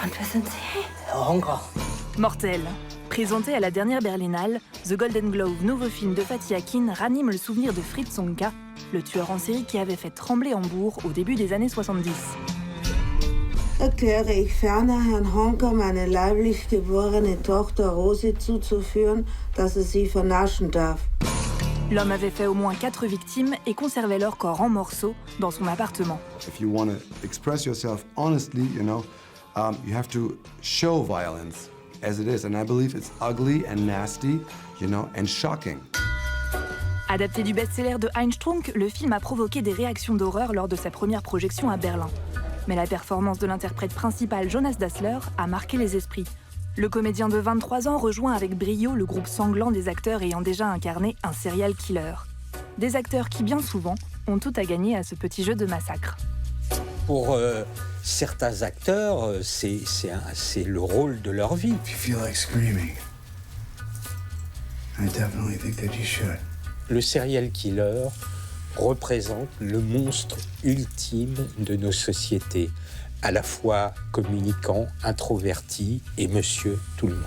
Und wo sind Sie? Hong Kong. Mortel. Présenté à la dernière Berlinale, The Golden Globe, nouveau film de Fatih Akin, ranime le souvenir de Fritz Sonka, le tueur en série qui avait fait trembler Hambourg au début des années 70. Erkläre ich ferner Herrn Honka meine leiblich geborene Tochter Rosi zuzuführen, dass er sie vernaschen darf. L'homme avait fait au moins 4 victimes et conservait leur corps en morceaux dans son appartement. If you want to express yourself honestly, you have to show violence as it is. And I believe it's ugly and nasty, and shocking. Adapté du best-seller de Heinz Strunk, le film a provoqué des réactions d'horreur lors de sa première projection à Berlin. Mais la performance de l'interprète principal Jonas Dassler a marqué les esprits. Le comédien de 23 ans rejoint avec brio le groupe sanglant des acteurs ayant déjà incarné un serial killer. Des acteurs qui, bien souvent, ont tout à gagner à ce petit jeu de massacre. Pour certains acteurs, c'est le rôle de leur vie. If you feel like screaming, I definitely think that you should. Le serial killer représente le monstre ultime de nos sociétés, à la fois communicant, introverti et monsieur tout le monde.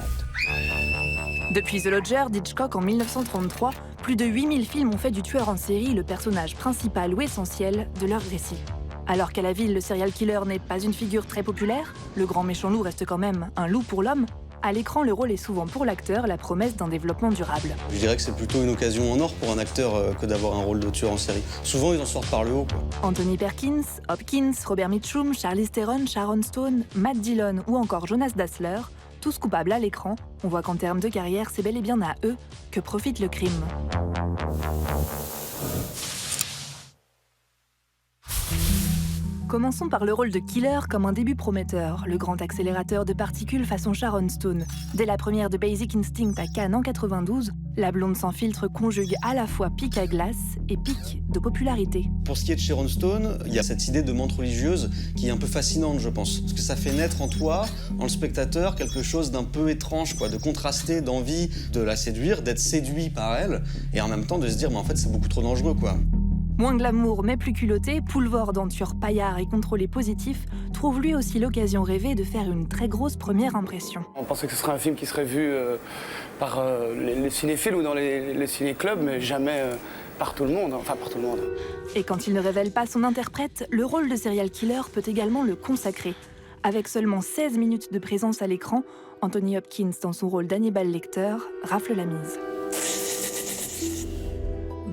Depuis The Lodger d'Hitchcock en 1933, plus de 8000 films ont fait du tueur en série le personnage principal ou essentiel de leur récit. Alors qu'à la ville, le serial killer n'est pas une figure très populaire, le grand méchant loup reste quand même un loup pour l'homme, à l'écran, le rôle est souvent pour l'acteur la promesse d'un développement durable. Je dirais que c'est plutôt une occasion en or pour un acteur que d'avoir un rôle de tueur en série. Souvent, ils en sortent par le haut, quoi. Anthony Perkins, Hopkins, Robert Mitchum, Charlize Theron, Sharon Stone, Matt Dillon ou encore Jonas Dassler, tous coupables à l'écran, on voit qu'en termes de carrière, c'est bel et bien à eux que profite le crime. Commençons par le rôle de killer comme un début prometteur, le grand accélérateur de particules façon Sharon Stone. Dès la première de Basic Instinct à Cannes en 92, la blonde sans filtre conjugue à la fois pic à glace et pic de popularité. Pour ce qui est de Sharon Stone, il y a cette idée de menthe religieuse qui est un peu fascinante, je pense. Parce que ça fait naître en toi, en le spectateur, quelque chose d'un peu étrange, quoi, de contrasté, d'envie de la séduire, d'être séduit par elle, et en même temps de se dire, mais en fait, c'est beaucoup trop dangereux, quoi. Moins glamour mais plus culotté, Poulvord en tueur paillard et contrôlé positif trouve lui aussi l'occasion rêvée de faire une très grosse première impression. On pensait que ce serait un film qui serait vu par les cinéphiles ou dans les ciné-clubs, mais jamais par tout le monde, enfin par tout le monde. Et quand il ne révèle pas son interprète, le rôle de serial killer peut également le consacrer. Avec seulement 16 minutes de présence à l'écran, Anthony Hopkins, dans son rôle d'Hannibal Lecter, rafle la mise.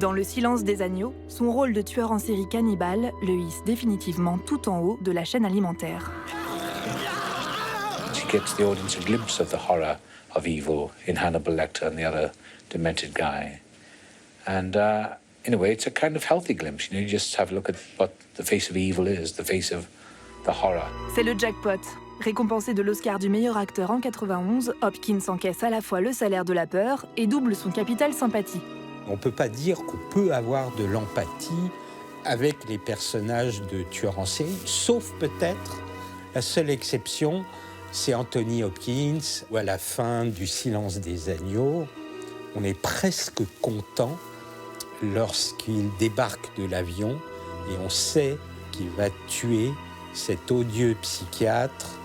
Dans Le silence des agneaux, son rôle de tueur en série cannibale le hisse définitivement tout en haut de la chaîne alimentaire. She gives the audience a glimpse of the horror of evil in Hannibal Lecter and the other demented guy. And in a way, it's a kind of healthy glimpse. You just have a look at what the face of evil is, the face of the horror. C'est le jackpot. Récompensé de l'Oscar du meilleur acteur en 91, Hopkins encaisse à la fois le salaire de la peur et double son capital sympathie. On ne peut pas dire qu'on peut avoir de l'empathie avec les personnages de tueurs en série, sauf peut-être, la seule exception, c'est Anthony Hopkins, où à la fin du Silence des agneaux, on est presque content lorsqu'il débarque de l'avion et on sait qu'il va tuer cet odieux psychiatre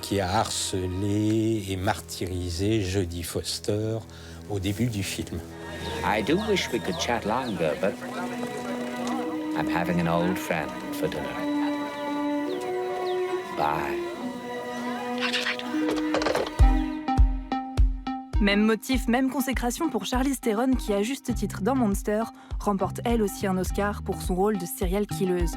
qui a harcelé et martyrisé Jodie Foster au début du film. I do wish we could chat longer, but I'm having an old friend for dinner. Bye. Même motif, même consécration pour Charlize Theron qui, à juste titre dans Monster, remporte elle aussi un Oscar pour son rôle de serial killeuse.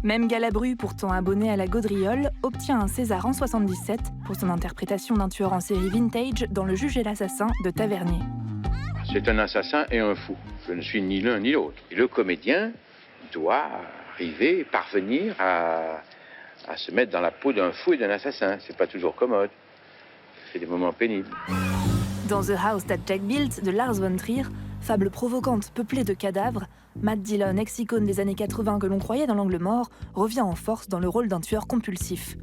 Même Galabru, pourtant abonné à la gaudriole, obtient un César en 77 pour son interprétation d'un tueur en série vintage dans Le juge et l'assassin de Tavernier. C'est un assassin et un fou. Je ne suis ni l'un ni l'autre. Et le comédien doit parvenir à se mettre dans la peau d'un fou et d'un assassin. C'est pas toujours commode. C'est des moments pénibles. Dans The House That Jack Built de Lars von Trier, fable provocante peuplée de cadavres, Matt Dillon, ex-icône des années 80 que l'on croyait dans l'angle mort, revient en force dans le rôle d'un tueur compulsif.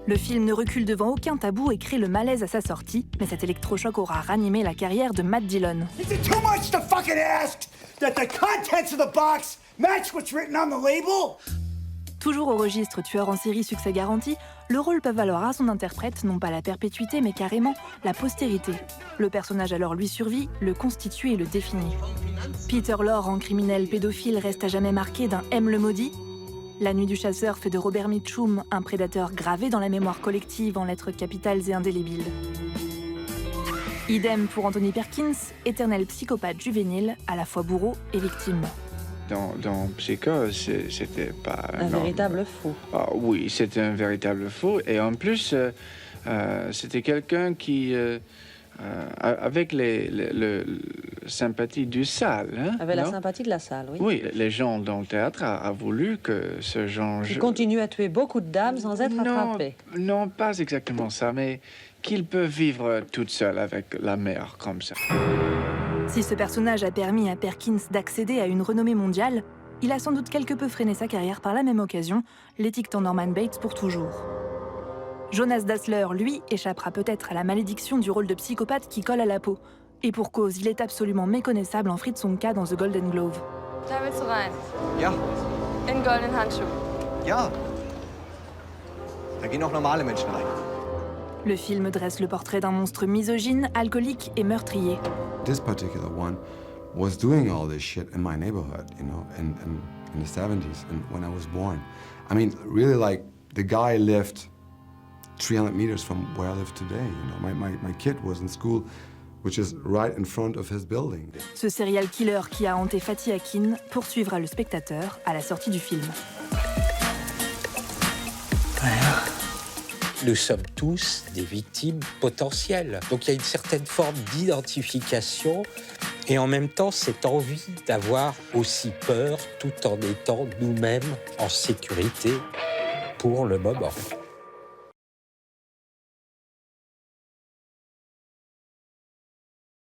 Le film ne recule devant aucun tabou et crée le malaise à sa sortie, mais cet électrochoc aura ranimé la carrière de Matt Dillon. Is it too much to fucking ask that the contents of the box match what's written on the label? Toujours au registre tueur en série succès garanti, le rôle peut valoir à son interprète non pas la perpétuité mais carrément la postérité. Le personnage alors lui survit, le constitue et le définit. Peter Lorre, en criminel pédophile, reste à jamais marqué d'un M le maudit. La Nuit du chasseur fait de Robert Mitchum un prédateur gravé dans la mémoire collective en lettres capitales et indélébiles. Idem pour Anthony Perkins, éternel psychopathe juvénile, à la fois bourreau et victime. Dans Psycho, c'était pas... Un véritable fou. Ah, oui, c'était un véritable fou. Et en plus, c'était quelqu'un qui, avec la sympathie du salle. Hein, Avec la sympathie de la salle, oui. Oui, les gens dans le théâtre ont voulu que ce genre... Il continue à tuer beaucoup de dames sans être attrapé. Non, pas exactement ça, mais qu'il peut vivre toute seule avec la mère comme ça. Si ce personnage a permis à Perkins d'accéder à une renommée mondiale, il a sans doute quelque peu freiné sa carrière par la même occasion, l'étiquetant Norman Bates pour toujours. Jonas Dassler, lui, échappera peut-être à la malédiction du rôle de psychopathe qui colle à la peau. Et pour cause, il est absolument méconnaissable en Fritz Honka dans The Golden Glove. Da willst du rein. Ja. In goldenen Handschuh. Ja. Da gehen auch normale Menschen rein. Le film dresse le portrait d'un monstre misogyne, alcoolique et meurtrier. This particular one was doing all this shit in my neighborhood, you know, in the 70s, and when I was born. I mean, really, like, the guy lived 300 meters from where I live today, you know. My kid was in school, which is right in front of his building. Ce serial killer qui a hanté Fatih Akin poursuivra le spectateur à la sortie du film. Nous sommes tous des victimes potentielles. Donc il y a une certaine forme d'identification et en même temps cette envie d'avoir aussi peur tout en étant nous-mêmes en sécurité pour le moment.